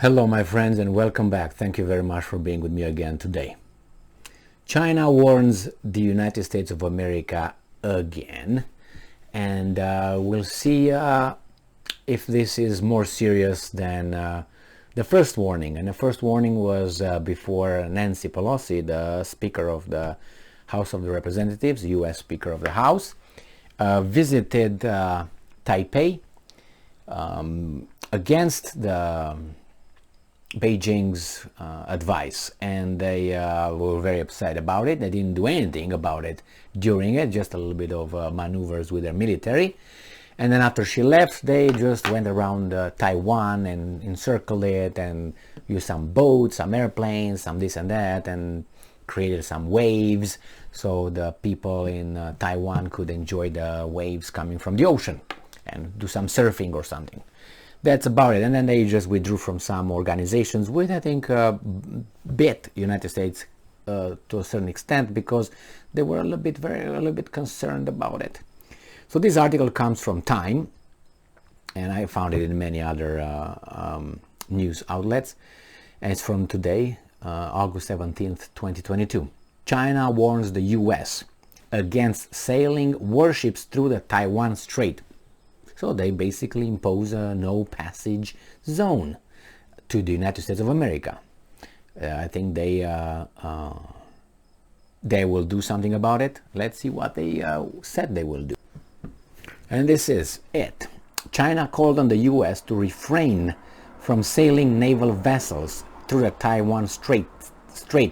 Hello my friends and welcome back. Thank you very much for being with me again today. China warns the United States of America again, and we'll see if this is more serious than the first warning. And the first warning was before Nancy Pelosi, the Speaker of the House of the Representatives, US Speaker of the House, visited Taipei against the Beijing's advice, and they were very upset about it. They didn't do anything about it during it, just a little bit of maneuvers with their military. And then after she left, they just went around Taiwan and encircled it and used some boats, some airplanes, some this and that, and created some waves so the people in Taiwan could enjoy the waves coming from the ocean and do some surfing or something. That's about it. And then they just withdrew from some organizations, which I think bit United States to a certain extent, because they were a little bit concerned about it. So this article comes from Time, and I found it in many other news outlets, and it's from today, August 17th, 2022. China warns the US against sailing warships through the Taiwan Strait. So they basically impose a no passage zone to the United States of America. I think they will do something about it. Let's see what they said they will do. And this is it. China called on the US to refrain from sailing naval vessels through the Taiwan Strait,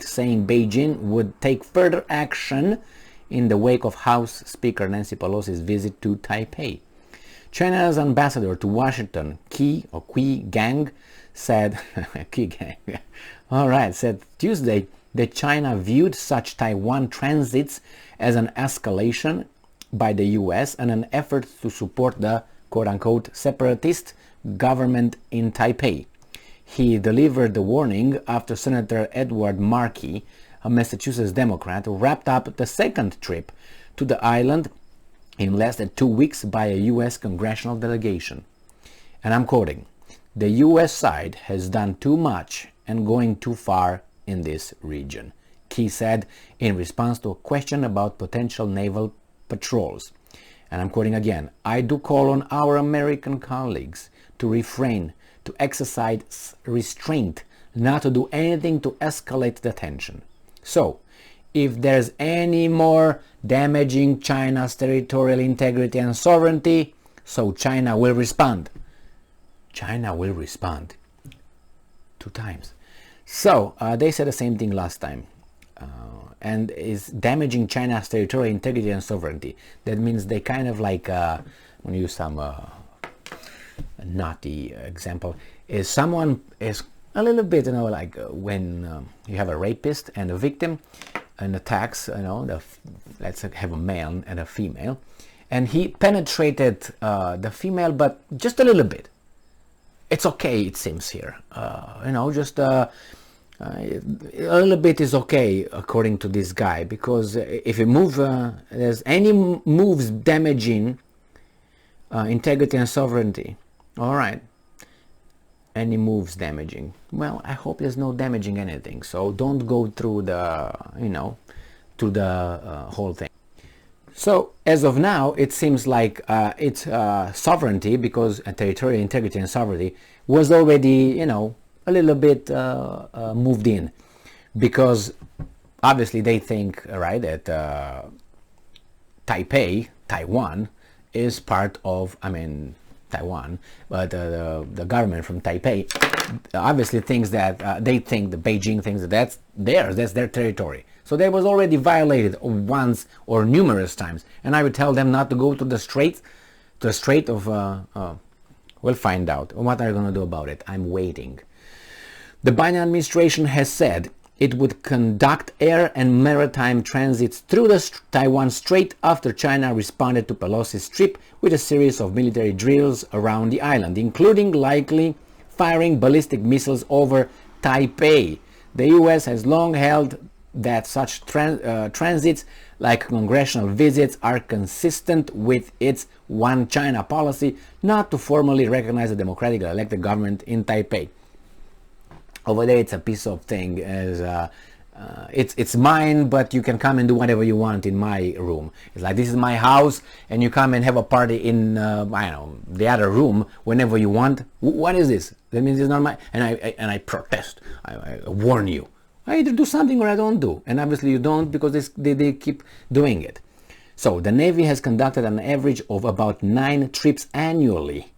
saying Beijing would take further action in the wake of House Speaker Nancy Pelosi's visit to Taipei. China's ambassador to Washington, Qi Gang, said said Tuesday that China viewed such Taiwan transits as an escalation by the US and an effort to support the quote-unquote separatist government in Taipei. He delivered the warning after Senator Edward Markey, a Massachusetts Democrat, wrapped up the second trip to the island in less than 2 weeks by a U.S. congressional delegation. And I'm quoting, "The U.S. side has done too much and going too far in this region," Key said in response to a question about potential naval patrols. And I'm quoting again, "I do call on our American colleagues to refrain, to exercise restraint, not to do anything to escalate the tension. So, if there's any more damaging China's territorial integrity and sovereignty, so China will respond." China will respond 2 times. So they said the same thing last time, and is damaging China's territorial integrity and sovereignty. That means they kind of like, I'm going to use some naughty example, is someone is a little bit, like when you have a rapist and a victim, and attacks, let's have a male and a female, and he penetrated the female, but just a little bit. It's okay, it seems here. Just a little bit is okay, according to this guy, because if you move, there's any moves damaging integrity and sovereignty, all right. Any moves damaging, well, I hope there's no damaging anything, so don't go through the to the whole thing. So as of now, it seems like it's sovereignty, because territorial integrity and sovereignty was already a little bit moved in, because obviously they think, right, that Taiwan is part of, Taiwan, but the government from Taipei obviously thinks that the Beijing thinks that that's theirs, that's their territory. So that was already violated once or numerous times, and I would tell them not to go to the Strait of. We'll find out. What are you going to do about it? I'm waiting. The Biden administration has said it would conduct air and maritime transits through the Taiwan Strait after China responded to Pelosi's trip with a series of military drills around the island, including likely firing ballistic missiles over Taipei. The US has long held that such transits, like congressional visits, are consistent with its One China policy not to formally recognize the democratically elected government in Taipei. Over there it's a piece of thing, as it's mine, but you can come and do whatever you want in my room. It's like, this is my house, and you come and have a party in I don't know, the other room whenever you want. What is this? That means it's not my. And I protest. I warn you. I either do something or I don't do. And obviously you don't, because they keep doing it. So the Navy has conducted an average of about 9 trips annually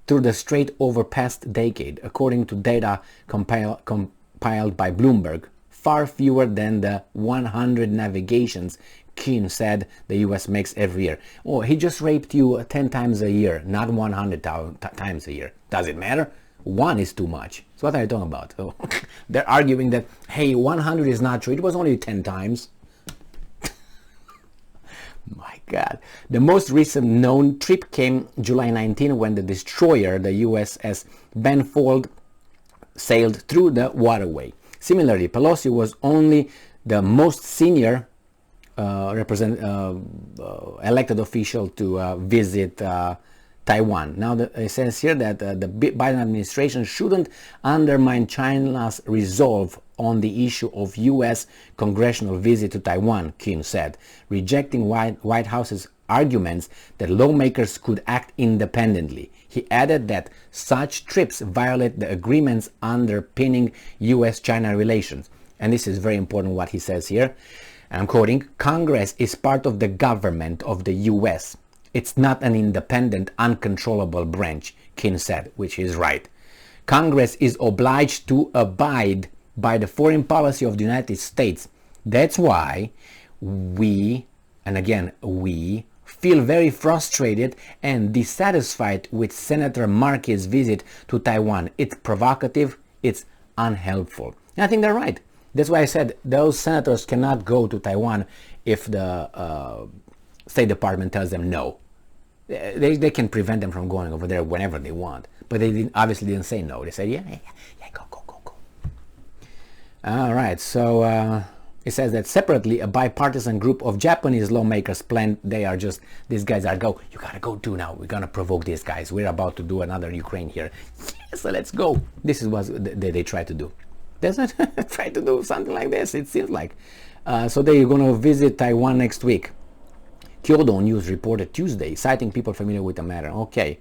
through the strait over past decade, according to data compiled by Bloomberg. Far fewer than the 100 navigations Keane said the US makes every year. Oh, he just raped you 10 times a year, not 100 times a year. Does it matter? 1 is too much. So what are you talking about? So they're arguing that, hey, 100 is not true. It was only 10 times. My God. The most recent known trip came July 19, when the destroyer, the USS Benfold, sailed through the waterway. Similarly, Pelosi was only the most senior elected official to visit Taiwan. Now, it says here that the Biden administration shouldn't undermine China's resolve on the issue of U.S. congressional visit to Taiwan, Kim said, rejecting White House's arguments that lawmakers could act independently. He added that such trips violate the agreements underpinning U.S.-China relations. And this is very important what he says here. I'm quoting, "Congress is part of the government of the U.S. It's not an independent, uncontrollable branch," Kim said, which is right. "Congress is obliged to abide by the foreign policy of the United States. That's why we, and again, we feel very frustrated and dissatisfied with Senator Markey's visit to Taiwan. It's provocative, it's unhelpful." And I think they're right. That's why I said those senators cannot go to Taiwan if the State Department tells them no. They can prevent them from going over there whenever they want. But they obviously didn't say no. They said, yeah, go. All right, so it says that separately, a bipartisan group of Japanese lawmakers planned, these guys are you gotta go too now. We're gonna provoke these guys. We're about to do another Ukraine here. Yes, so let's go. This is what they try to do. They try to do something like this, it seems like. So they're gonna visit Taiwan next week. Kyodo News reported Tuesday, citing people familiar with the matter. Okay.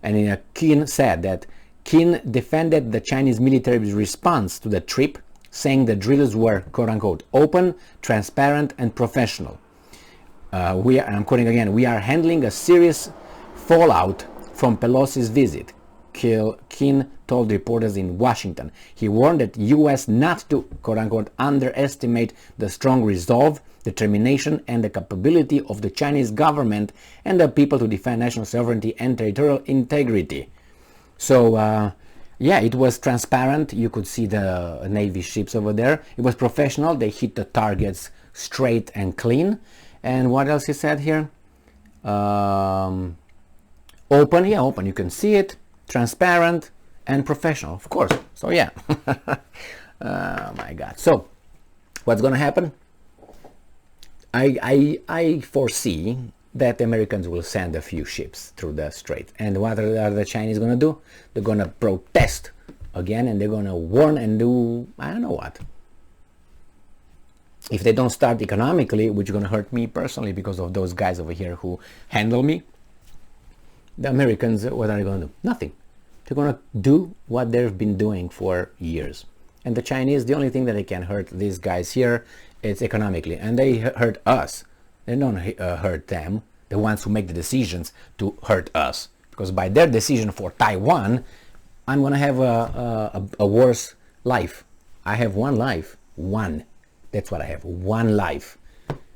And Keane said that Keane defended the Chinese military's response to the trip, saying the drills were, quote-unquote, open, transparent, and professional. I'm quoting again, "We are handling a serious fallout from Pelosi's visit," Keane told reporters in Washington. He warned the U.S. not to, quote-unquote, underestimate the strong resolve, determination, and the capability of the Chinese government and the people to defend national sovereignty and territorial integrity. So, yeah, it was transparent. You could see the Navy ships over there. It was professional. They hit the targets straight and clean. And what else he said here? Open. Yeah, open. You can see it. Transparent and professional, of course. So, yeah. Oh, my God. So, what's going to happen? I foresee that the Americans will send a few ships through the strait. And what are the Chinese going to do? They're going to protest again, and they're going to warn and do, I don't know what. If they don't start economically, which is going to hurt me personally because of those guys over here who handle me, the Americans, what are they going to do? Nothing. They're going to do what they've been doing for years. And the Chinese, the only thing that they can hurt these guys here is economically. And they hurt us. They don't hurt them, the ones who make the decisions to hurt us. Because by their decision for Taiwan, I'm going to have a worse life. I have one life. One. That's what I have. One life.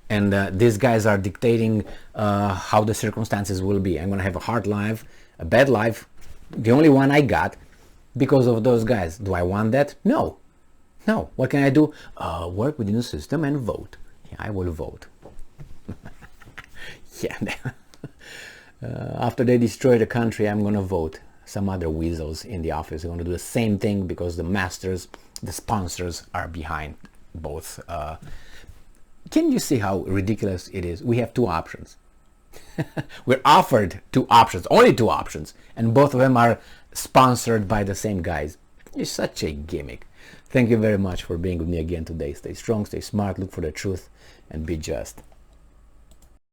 And these guys are dictating how the circumstances will be. I'm going to have a hard life, a bad life, the only one I got because of those guys. Do I want that? No. No. What can I do? Work within the system and vote. Yeah, I will vote. Yeah. After they destroy the country, I'm going to vote. Some other weasels in the office are going to do the same thing because the masters, the sponsors are behind both. Can you see how ridiculous it is? We have two options. We're offered two options, only two options, and both of them are sponsored by the same guys. It's such a gimmick. Thank you very much for being with me again today. Stay strong, stay smart, look for the truth, and be just.